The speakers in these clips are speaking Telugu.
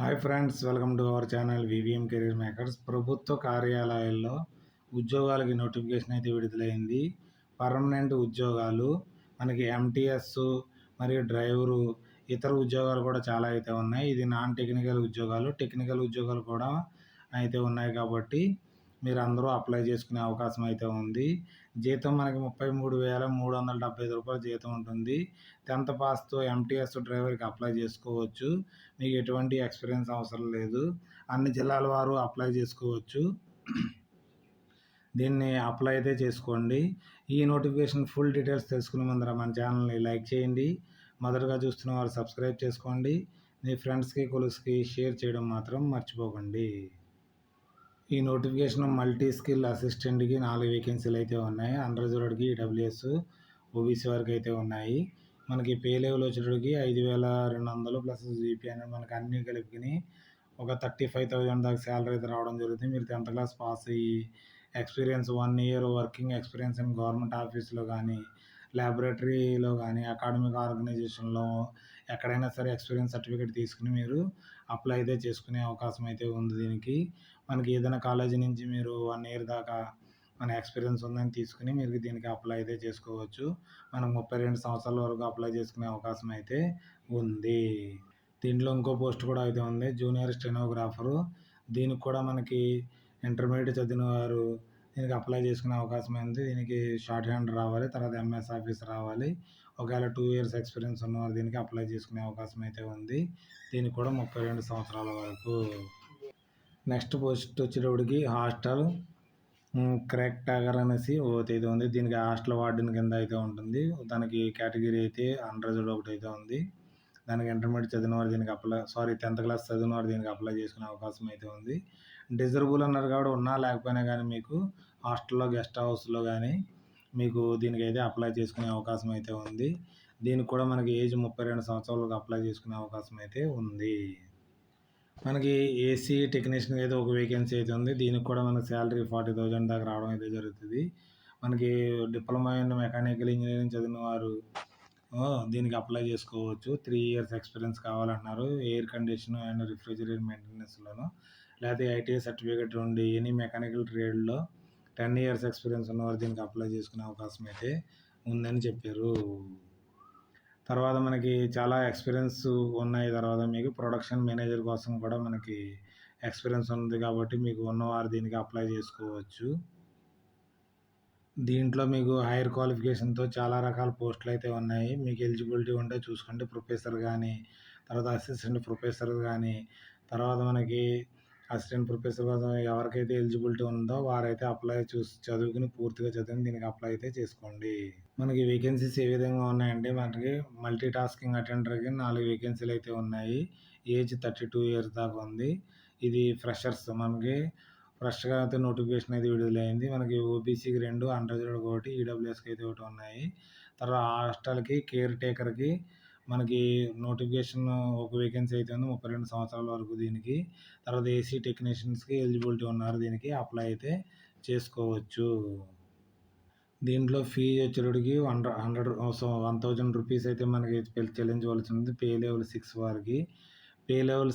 Hi friends, welcome to our channel VVM career makers. ప్రభుత్వ కార్యాలయాల్లో ఉద్యోగాలకి నోటిఫికేషన్ అయితే విడుదలైంది. పర్మనెంట్ ఉద్యోగాలు మనకి ఎంటీఎస్ మరియు డ్రైవరు, ఇతర ఉద్యోగాలు కూడా చాలా అయితే ఉన్నాయి. ఇది నాన్ టెక్నికల్ ఉద్యోగాలు. టెక్నికల్ ఉద్యోగాలు కూడా అయితే ఉన్నాయి కాబట్టి మీరు అందరూ అప్లై చేసుకునే అవకాశం అయితే ఉంది. జీతం మనకి 33,375 రూపాయలు జీతం ఉంటుంది. 10th పాస్తో ఎంటీఎస్ డ్రైవర్కి అప్లై చేసుకోవచ్చు. మీకు ఎటువంటి ఎక్స్పీరియన్స్ అవసరం లేదు. అన్ని జిల్లాల వారు అప్లై చేసుకోవచ్చు. దీన్ని అప్లై అయితే చేసుకోండి. ఈ నోటిఫికేషన్ ఫుల్ డీటెయిల్స్ తెలుసుకునే ముందర మన ఛానల్ని లైక్ చేయండి. మొదటగా చూస్తున్న వారు సబ్స్క్రైబ్ చేసుకోండి. మీ ఫ్రెండ్స్కి కొలీగ్స్కి షేర్ చేయడం మాత్రం మర్చిపోకండి. ఈ నోటిఫికేషన్ మల్టీ స్కిల్ అసిస్టెంట్కి 4 వేకెన్సీలు అయితే ఉన్నాయి. అన్రిజర్వ్డ్కి ఈడబ్ల్యూఎస్ ఓబీసీ వరకు అయితే ఉన్నాయి. మనకి పే లెవెల్ వచ్చేటప్పటికి 5,200 ప్లస్ జీపీ అనేది మనకి అన్నీ కలిపి ఒక 35,000 దాకా శాలరీ అయితే రావడం జరుగుతుంది. మీరు 10th క్లాస్ పాస్ అయ్యి experience 1 year working experience in government ఆఫీస్లో కానీ, ల్యాబొరేటరీలో కానీ, అకాడమిక్ ఆర్గనైజేషన్లో ఎక్కడైనా సరే ఎక్స్పీరియన్స్ సర్టిఫికేట్ తీసుకుని మీరు అప్లై అయితే చేసుకునే అవకాశం అయితే ఉంది. దీనికి మనకి ఏదైనా కాలేజీ నుంచి మీరు 1 ఇయర్ దాకా మన ఎక్స్పీరియన్స్ ఉందని తీసుకుని మీరు దీనికి అప్లై అయితే చేసుకోవచ్చు. మనం 32 సంవత్సరాల వరకు అప్లై చేసుకునే అవకాశం అయితే ఉంది. దీంట్లో ఇంకో పోస్ట్ కూడా అయితే ఉంది, జూనియర్ స్టెనోగ్రాఫరు. దీనికి కూడా మనకి ఇంటర్మీడియట్ చదివిన వారు దీనికి అప్లై చేసుకునే అవకాశం ఉంది. దీనికి షార్ట్ హ్యాండ్ రావాలి, తర్వాత ఎంఎస్ ఆఫీస్ రావాలి. ఒకవేళ 2 ఇయర్స్ ఎక్స్పీరియన్స్ ఉన్నవారు దీనికి అప్లై చేసుకునే అవకాశం అయితే ఉంది. దీనికి కూడా 32 సంవత్సరాల వరకు. నెక్స్ట్ పోస్ట్ వచ్చేటప్పటికి హాస్టల్ క్రాక్ టాగర్ అనేసి ఒకటి అయితే ఉంది. దీనికి హాస్టల్ వార్డెన్ కింద అయితే ఉంటుంది. దానికి కేటగిరీ అయితే అన్రిజర్వ్డ్ ఒకటి అయితే ఉంది. దానికి ఇంటర్మీడియట్ చదివిన వారు దీనికి 10th క్లాస్ చదివిన వారు దీనికి అప్లై చేసుకునే అవకాశం అయితే ఉంది. డిజర్బుల్ అన్నారు కాబట్టి ఉన్నా లేకపోయినా కానీ మీకు హాస్టల్లో గెస్ట్ హౌస్లో కానీ మీకు దీనికైతే అప్లై చేసుకునే అవకాశం అయితే ఉంది. దీనికి కూడా మనకి ఏజ్ 32 సంవత్సరాలకు అప్లై చేసుకునే అవకాశం అయితే ఉంది. మనకి ఏసీ టెక్నీషియన్ అయితే ఒక వేకెన్సీ అయితే ఉంది. దీనికి కూడా మనకి శాలరీ 40,000 దాకా రావడం అయితే జరుగుతుంది. మనకి డిప్లొమా ఇన్ మెకానికల్ ఇంజనీరింగ్ చదివిన వారు దీనికి అప్లై చేసుకోవచ్చు. 3 ఇయర్స్ ఎక్స్పీరియన్స్ కావాలంటున్నారు ఎయిర్ కండిషన్ అండ్ రిఫ్రిజిరేటర్ మెయింటెనెన్స్లోను. లేకపోతే ఐటీఐ సర్టిఫికేట్ ఉండి ఎనీ మెకానికల్ ట్రేడ్లో 10 ఇయర్స్ ఎక్స్పీరియన్స్ ఉన్నవారు దీనికి అప్లై చేసుకునే అవకాశం అయితే ఉందని చెప్పారు. తర్వాత మనకి చాలా ఎక్స్పీరియన్స్ ఉన్నాయి. తర్వాత మీకు ప్రొడక్షన్ మేనేజర్ కోసం కూడా మనకి ఎక్స్పీరియన్స్ ఉంది కాబట్టి మీకు ఉన్నవారు దీనికి అప్లై చేసుకోవచ్చు. దీంట్లో మీకు హైయర్ క్వాలిఫికేషన్తో చాలా రకాల పోస్టులు అయితే ఉన్నాయి. మీకు ఎలిజిబిలిటీ ఉంటే చూసుకోండి. ప్రొఫెసర్ కానీ, తర్వాత అసిస్టెంట్ ప్రొఫెసర్ కానీ, తర్వాత మనకి అసిస్టెంట్ ప్రొఫెసర్ కోసం ఎవరికైతే ఎలిజిబిలిటీ ఉందో వారైతే అప్లై చదువుకుని పూర్తిగా చదివి దీనికి అప్లై అయితే చేసుకోండి. మనకి వేకెన్సీస్ ఏ విధంగా ఉన్నాయంటే మనకి మల్టీ టాస్కింగ్ అటెండర్కి 4 వేకెన్సీలు అయితే ఉన్నాయి. ఏజ్ 32 ఇయర్స్ దాకా ఉంది. ఇది ఫ్రెషర్స్. మనకి ఫ్రెష్గా అయితే నోటిఫికేషన్ అయితే విడుదలైంది. మనకి ఓబీసీకి 2, అన్రిజర్వ్డ్కి 1, ఈడబ్ల్యూఎస్కి అయితే 1 ఉన్నాయి. తర్వాత హాస్టల్కి కేర్ టేకర్కి మనకి నోటిఫికేషన్ ఒక వేకెన్సీ అయితే ఉంది 32 సంవత్సరాల వరకు దీనికి. తర్వాత ఏసీ టెక్నీషియన్స్కి ఎలిజిబిలిటీ ఉన్నారు, దీనికి అప్లై అయితే చేసుకోవచ్చు. దీంట్లో ఫీజు వచ్చేటప్పటికి 1,000 రూపీస్ అయితే మనకి చెల్లించవలసి ఉంది. పే లెవెల్ 6 వారికి. పే లెవెల్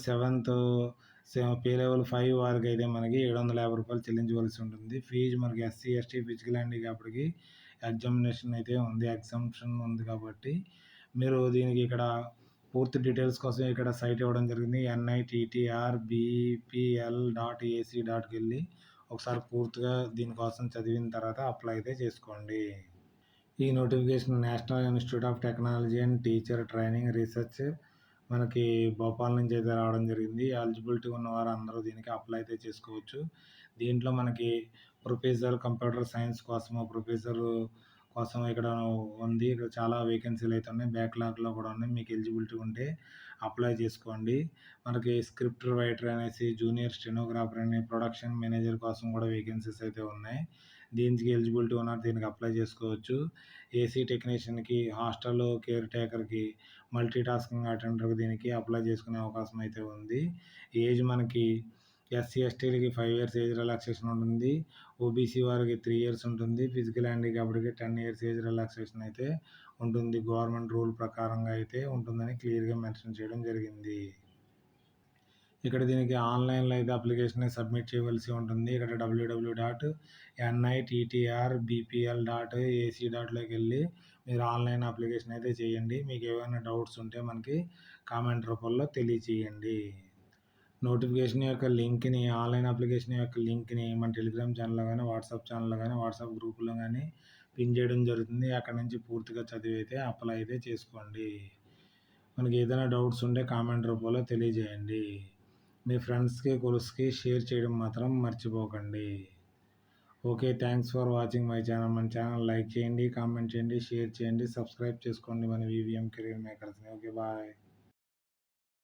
5 వారికి అయితే మనకి 750 రూపాయలు చెల్లించవలసి ఉంటుంది. ఫీజు మనకి ఎస్సీ ఎస్టీ ఫిజికల్ హ్యాండిక్యాప్డ్కి ఎగ్జామ్షన్ ఉంది కాబట్టి మీరు దీనికి ఇక్కడ పూర్తి డీటెయిల్స్ కోసం ఇక్కడ సైట్ ఇవ్వడం జరిగింది. NITTRBPL.ac.కి వెళ్ళి ఒకసారి పూర్తిగా దీనికోసం చదివిన తర్వాత అప్లై అయితే చేసుకోండి. ఈ notification national institute of technology and teacher training research మనకి భోపాల్ నుంచి అయితే రావడం జరిగింది. ఎలిజిబిలిటీ ఉన్నవారు అందరూ దీనికి అప్లై అయితే చేసుకోవచ్చు. దీంట్లో మనకి ప్రొఫెసర్ కంప్యూటర్ సైన్స్ కోసం ఇక్కడ ఉంది. ఇక్కడ చాలా వేకెన్సీలు అయితే ఉన్నాయి. బ్యాక్లాగ్లో కూడా ఉన్నాయి. మీకు ఎలిజిబిలిటీ ఉంటే అప్లై చేసుకోండి. మనకి స్క్రిప్ట్ రైటర్ అనేసి, జూనియర్ స్టెనోగ్రాఫర్ అని, ప్రొడక్షన్ మేనేజర్ కోసం కూడా వేకెన్సీస్ అయితే ఉన్నాయి. దీనికి ఎలిజిబిలిటీ ఉన్నారు, దీనికి అప్లై చేసుకోవచ్చు. ఏసీ టెక్నీషియన్కి, హాస్టల్ కేర్ టేకర్కి, మల్టీ టాస్కింగ్ అటెండర్కి దీనికి అప్లై చేసుకునే అవకాశం అయితే ఉంది. ఏజ్ మనకి ఎస్సీ ఎస్టీలకి 5 ఇయర్స్ ఏజ్ రిలాక్సేషన్ ఉంటుంది. ఓబీసీ వారికి 3 ఇయర్స్ ఉంటుంది. ఫిజికల్ హ్యాండిక్యాప్డ్కి 10 ఇయర్స్ ఏజ్ రిలాక్సేషన్ అయితే ఉంటుంది. గవర్నమెంట్ రూల్ ప్రకారంగా అయితే ఉంటుందని క్లియర్గా మెన్షన్ చేయడం జరిగింది. ఇక్కడ దీనికి ఆన్లైన్లో అయితే అప్లికేషన్ సబ్మిట్ చేయవలసి ఉంటుంది. ఇక్కడ www.nittrbpl.ac.లోకి వెళ్ళి మీరు ఆన్లైన్ అప్లికేషన్ అయితే చేయండి. మీకు ఏమైనా డౌట్స్ ఉంటే మనకి కామెంట్ రూపంలో తెలియచేయండి. నోటిఫికేషన్ యొక్క లింక్ని, ఆన్లైన్ అప్లికేషన్ యొక్క లింక్ని మన టెలిగ్రామ్ ఛానల్లో కానీ, వాట్సాప్ ఛానల్లో కానీ, వాట్సాప్ గ్రూపులో కానీ పిన్ చేయడం జరుగుతుంది. అక్కడ నుంచి పూర్తిగా చదివి అయితే అప్లై అయితే చేసుకోండి. మనకి ఏదైనా డౌట్స్ ఉంటే కామెంట్ రూపంలో తెలియజేయండి. మీ ఫ్రెండ్స్కి, కొలీగ్స్కి షేర్ చేయడం మాత్రం మర్చిపోకండి. Okay, thanks for watching my channel. మన ఛానల్ లైక్ చేయండి, కామెంట్ చేయండి, షేర్ చేయండి, సబ్స్క్రైబ్ చేసుకోండి మన వివిఎం కెరీర్ మేకర్స్ని. Okay, bye.